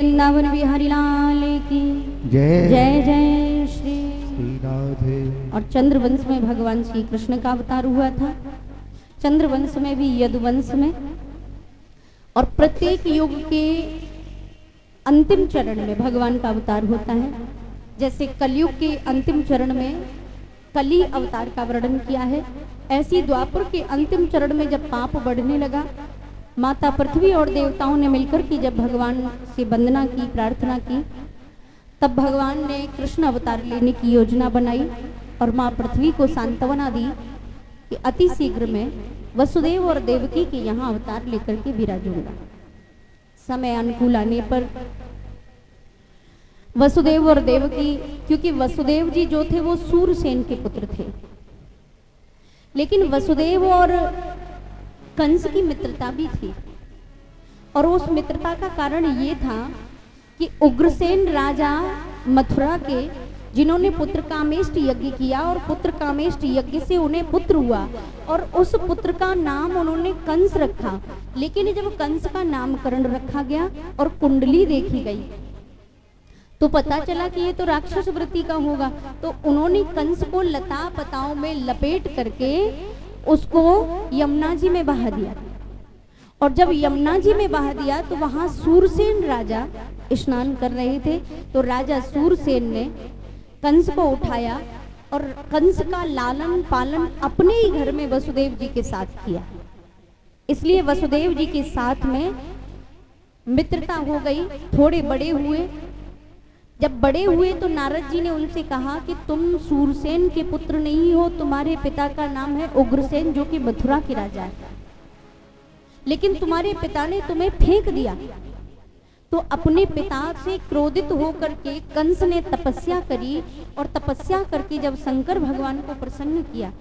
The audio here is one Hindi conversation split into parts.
वृंदावन बिहारी लाल की जय जय जय श्री राधे। और चंद्रवंश में भगवान श्री कृष्ण का अवतार हुआ था, चंद्रवंश में भी यदुवंश में, और प्रत्येक युग के अंतिम चरण में भगवान का अवतार होता है। जैसे कलयुग के अंतिम चरण में कली अवतार का वर्णन किया है, ऐसी द्वापर के अंतिम चरण में जब पाप बढ़ने लगा, माता पृथ्वी और देवताओं ने मिलकर के जब भगवान से वंदना की, प्रार्थना की, तब भगवान ने कृष्ण अवतार लेने की योजना बनाई और माँ पृथ्वी को सांत्वना दी कि अति शीघ्र में वसुदेव और देवकी के यहाँ अवतार लेकर के विराजूंगा। समय अनुकूल आने पर वसुदेव और देवकी, क्योंकि वसुदेव जी जो थे वो सूरसेन के पुत्र थे, लेकिन वसुदेव और कंस की मित्रता भी थी, और उस मित्रता का कारण ये था कि उग्रसेन राजा मथुरा के, जिन्होंने पुत्र कामेष्ट यज्ञ किया और पुत्र कामेष्ट यज्ञ से उन्हें पुत्र हुआ और उस पुत्र का नाम उन्होंने कंस रखा। लेकिन जब कंस का नामकरण रखा गया और कुंडली देखी गई तो पता चला कि ये तो राक्षस वृत्ति का होगा, तो उन्होंने कंस को लता पताओं में लपेट करके उसको यमुना जी में बहा दिया। और जब यमुना जी में बहा दिया तो वहां सूरसेन राजा स्नान कर रहे थे, तो राजा सूरसेन ने कंस को उठाया और कंस का लालन पालन अपने ही घर में वसुदेव जी के साथ किया। इसलिए वसुदेव जी के साथ में मित्रता हो गई। थोड़े बड़े हुए, जब बड़े हुए तो नारद जी ने उनसे कहा कि तुम सूरसेन के पुत्र नहीं हो, तुम्हारे पिता का नाम है उग्रसेन जो कि मथुरा के राजा है, लेकिन तुम्हारे पिता ने तुम्हें फेंक दिया। तो अपने पिता से क्रोधित होकर के कंस ने तपस्या करी, और तपस्या करके जब शंकर भगवान को प्रसन्न किया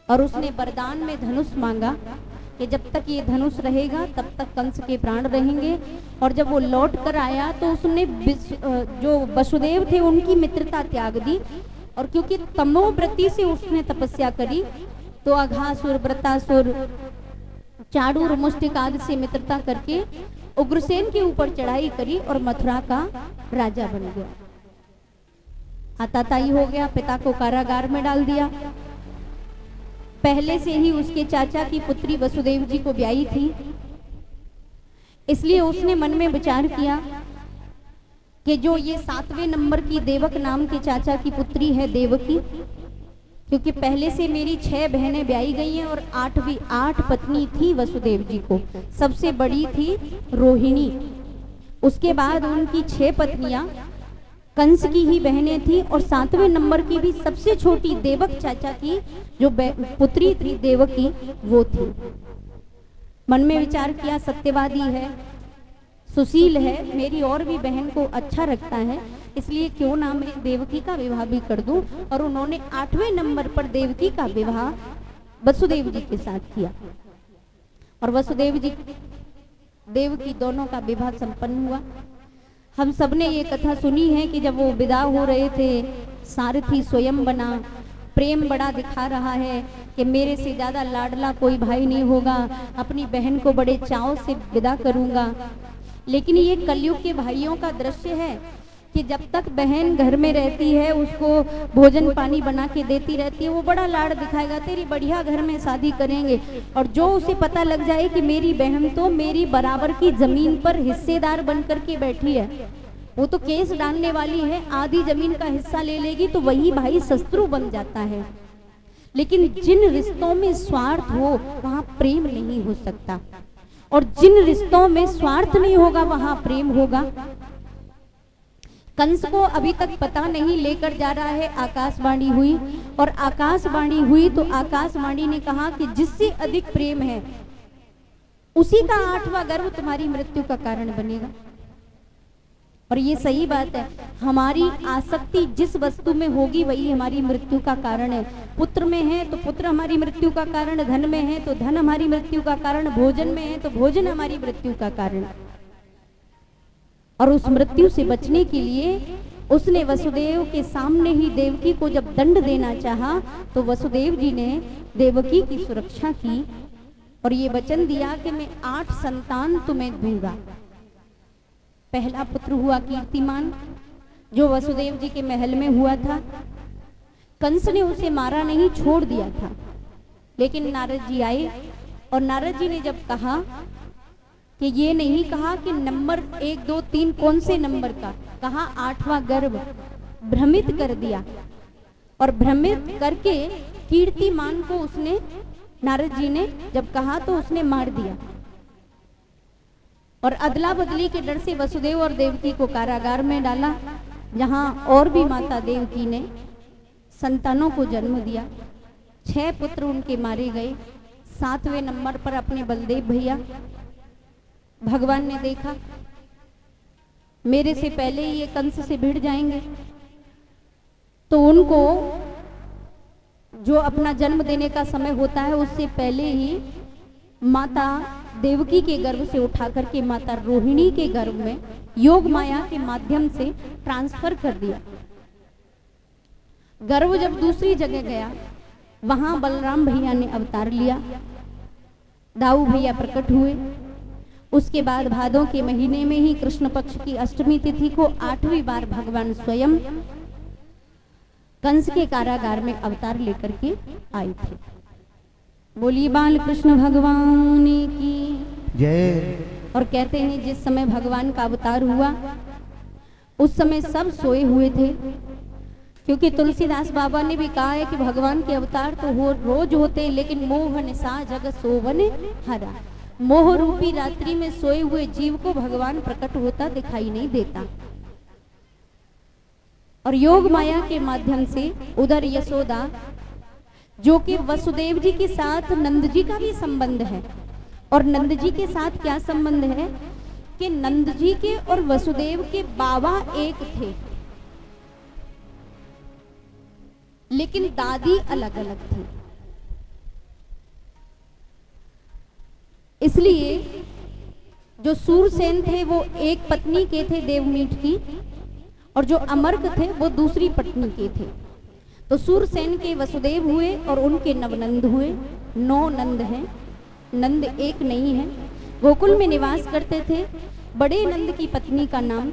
और उसने वरदान में धनुष मांगा कि जब तक ये धनुष रहेगा तब तक कंस के प्राण रहेंगे, और जब वो लौट कर आया तो उसने जो वसुदेव थे उनकी मित्रता त्याग दी, और क्योंकि तमोव्रति से उसने तपस्या करी तो अघासुर, व्रतासुर, चाडूर, मुष्टिक आदि से मित्रता करके उग्रसेन के ऊपर चढ़ाई करी और मथुरा का राजा बन गया। आताताई हो गया, पिता को कारागार में डाल दिया। पहले से ही उसके चाचा की पुत्री वसुदेव जी को ब्याही थी, इसलिए उसने मन में विचार किया कि जो ये 7वें नंबर की देवक नाम के चाचा की पुत्री है देवकी, क्योंकि पहले से मेरी 6 बहनें ब्याही गई हैं और 8 पत्नी थी वसुदेव जी को। सबसे बड़ी थी रोहिणी, उसके बाद उनकी 6 पत्नियां कंस की ही बहनें थी, और 7वें नंबर की भी सबसे छोटी देवक चाचा की जो पुत्री थी देवकी, वो थी। मन में विचार किया, सत्यवादी है, सुशील है, मेरी और भी बहन को अच्छा रखता है, इसलिए क्यों ना मैं देवकी का विवाह भी कर दूं। और उन्होंने 8वें नंबर पर देवकी का विवाह वसुदेव जी के साथ किया, और वसुदेव जी देवकी दोनों का विवाह संपन्न हुआ। हम सबने ये कथा सुनी है कि जब वो विदा हो रहे थे, सारथी स्वयं बना, प्रेम बड़ा दिखा रहा है कि मेरे से ज्यादा लाडला कोई भाई नहीं होगा, अपनी बहन को बड़े चाव से विदा करूंगा। लेकिन ये कलयुग के भाइयों का दृश्य है कि जब तक बहन घर में रहती है, उसको भोजन पानी बना के देती रहती है, वो बड़ा लाड़ दिखाएगा, तेरी बढ़िया घर में शादी करेंगे। और जो उसे पता लग जाए कि मेरी बहन तो मेरी बराबर की जमीन पर हिस्सेदार बन करके बैठी है, वो तो केस डालने वाली है, आधी जमीन का हिस्सा ले लेगी, तो वही भाई शत्रु बन जाता है। लेकिन जिन रिश्तों में स्वार्थ हो वहां प्रेम नहीं हो सकता, और जिन रिश्तों में स्वार्थ नहीं होगा वहां प्रेम होगा। कंस को अभी तक पता नहीं, लेकर जा रहा है, आकाशवाणी हुई, और आकाशवाणी हुई तो आकाशवाणी ने कहा कि जिससे अधिक प्रेम है उसी का 8वां गर्भ तुम्हारी मृत्यु का कारण बनेगा। और ये सही बात है, हमारी आसक्ति जिस वस्तु में होगी वही हमारी मृत्यु का कारण है। पुत्र में है तो पुत्र हमारी मृत्यु का कारण, धन में है तो धन हमारी मृत्यु का कारण, भोजन में है तो भोजन हमारी मृत्यु का कारण। और उस मृत्यु से बचने के लिए उसने वसुदेव के सामने ही देवकी को जब दंड देना चाहा, तो वसुदेव जी ने देवकी की सुरक्षा की और ये वचन दिया कि मैं 8 संतान तुम्हें दूंगा। पहला पुत्र हुआ कीर्तिमान, जो वसुदेव जी के महल में हुआ था। कंस ने उसे मारा नहीं, छोड़ दिया था। लेकिन नारद जी आए और नारद जी ने जब कहा कि ये नहीं कहा कि नंबर 1 2 3 कौन से नंबर का, कहा 8वां गर्भ, भ्रमित कर दिया। और भ्रमित करके कीर्तिमान को उसने, नारद जी ने जब कहा तो उसने मार दिया। और अदला बदली के डर से वसुदेव और देवकी को कारागार में डाला, जहां और भी माता देवकी ने संतानों को जन्म दिया। 6 पुत्र उनके मारे गए। 7वें नंबर पर अपने बलदेव भैया, भगवान ने देखा मेरे से पहले ही ये कंस से भिड़ जाएंगे, तो उनको जो अपना जन्म देने का समय होता है उससे पहले ही माता देवकी के गर्भ से उठा करके माता रोहिणी के गर्भ में योग माया के माध्यम से ट्रांसफर कर दिया। गर्भ जब दूसरी जगह गया, वहां बलराम भैया ने अवतार लिया, दाऊ भैया प्रकट हुए। उसके बाद भादों के महीने में ही कृष्ण पक्ष की अष्टमी तिथि को 8वीं बार भगवान स्वयं कंस के कारागार में अवतार लेकर के आए थे। बोलिए बाल कृष्ण भगवान की जय। और कहते हैं जिस समय भगवान का अवतार हुआ उस समय सब सोए हुए थे, क्योंकि तुलसीदास बाबा ने भी कहा है कि भगवान के अवतार तो रोज होते हैं, लेकिन मोहन सा जग सोवन हरा, मोह रूपी रात्रि में सोए हुए जीव को भगवान प्रकट होता दिखाई नहीं देता। और योग माया के माध्यम से उधर यशोदा, जो कि वसुदेव जी के साथ नंद जी का भी संबंध है। और नंद जी के साथ क्या संबंध है कि नंद जी के और वसुदेव के बाबा एक थे, लेकिन दादी अलग अलग थी। इसलिए जो सूरसेन थे वो एक पत्नी के थे देवमीठ की, और जो अमर्क थे वो दूसरी पत्नी के थे। तो सूरसेन के वसुदेव हुए और उनके नवनंद हुए। 9 नंद हैं, नंद एक नहीं है। गोकुल में निवास करते थे। बड़े नंद की पत्नी का नाम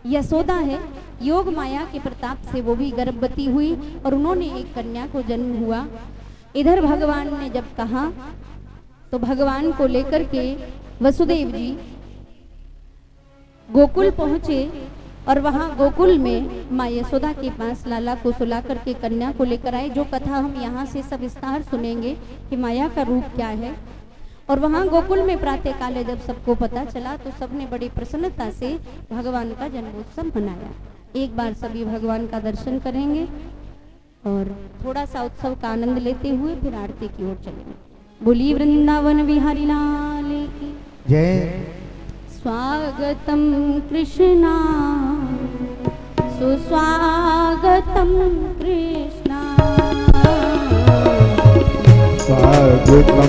यशोदा है। योग माया के प्रताप से वो भी गर्भवती हुई और उन्होंने एक कन्या को जन्म हुआ। इधर भगवान ने जब कहा तो भगवान को लेकर के वसुदेव जी गोकुल पहुंचे और वहां गोकुल में माँ यशोदा के पास लाला को सुला करके कन्या को लेकर आए। जो कथा हम यहाँ से सब विस्तार सुनेंगे कि माया का रूप क्या है। और वहां गोकुल में प्रातः काले जब सबको पता चला तो सबने बड़ी प्रसन्नता से भगवान का जन्मोत्सव मनाया। एक बार सभी भगवान का दर्शन करेंगे और थोड़ा सा उत्सव का आनंद लेते हुए फिर आरती की ओर चलेंगे। बोली वृंदावन बिहारी लाल की जय। स्वागतम कृष्णा सुस्वागतम कृष्णा स्वागतम